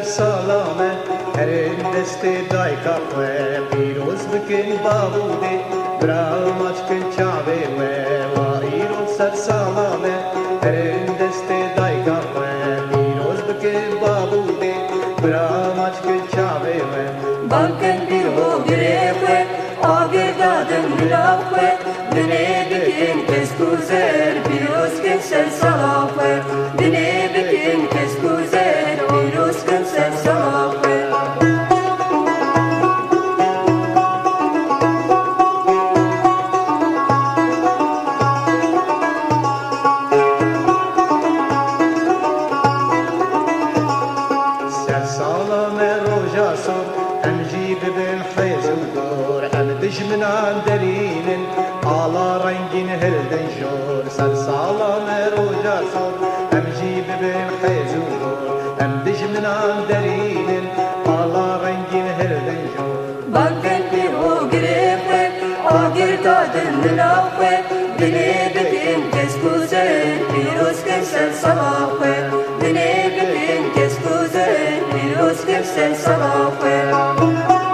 سر سلامه هرین دست دایکا خواه پیروز بکن بابوده برامج کن چاوه و ایرون سر سلامه هرین دست دایکا خواه پیروز بکن بابوده برامج کن چاوه بانکن بیر هو گره خواه آگر دادن ملا خواه دنه بکن کس کوزر پیروز کن سر سلام خواه دنه بکن کس کوزر پیروز کن سر سلام خواه دجمنان درين على رنجين هردن شور سر سلام روجا صور هم جيب بين حيز ودور هم دجمنان درين على رنجين هردن شور بانكن بیر هو گره خواه آگر دادن ملا خواه دنه بکن کس کوزر پیروز کن سر سلام خواه دنه بکن کس کوزر پیروز کن سر سلام خواه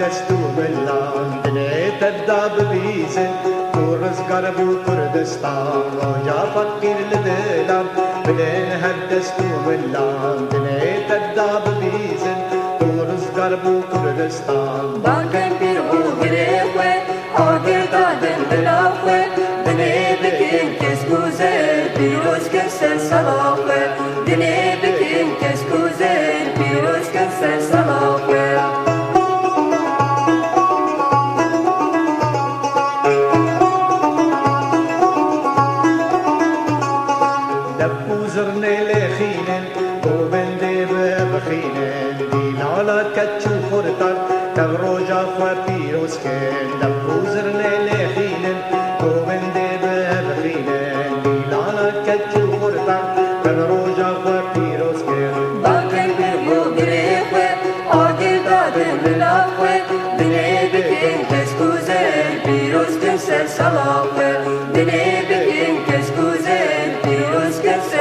دستو بلان دنه تداب بیزن کورز گربو کردستان روجا فکر لدلان بدن هر دستو بلان دنه تداب بیزن کورز گربو کردستان بانکن بیر هو گره خواه آگر دادن ملا خواه دنه بکن کس کوزر پیروز کن سر سلام خواه دنه بکن کس کوزر پیروز کن سر سلام خواه كتشو خورتان تغروجا خوا بيروز كن دبوزر ليلي خينن كوبن دي بخينن ديلانا كتشو خورتان تغروجا خوا بيروز كن بانكن بیر هو گره خواه آگر دادن ملا خواه دنه بکن کس کوزر پیروز کن سر سلام خواه دنه بکن کس کوزر پیروز کن سر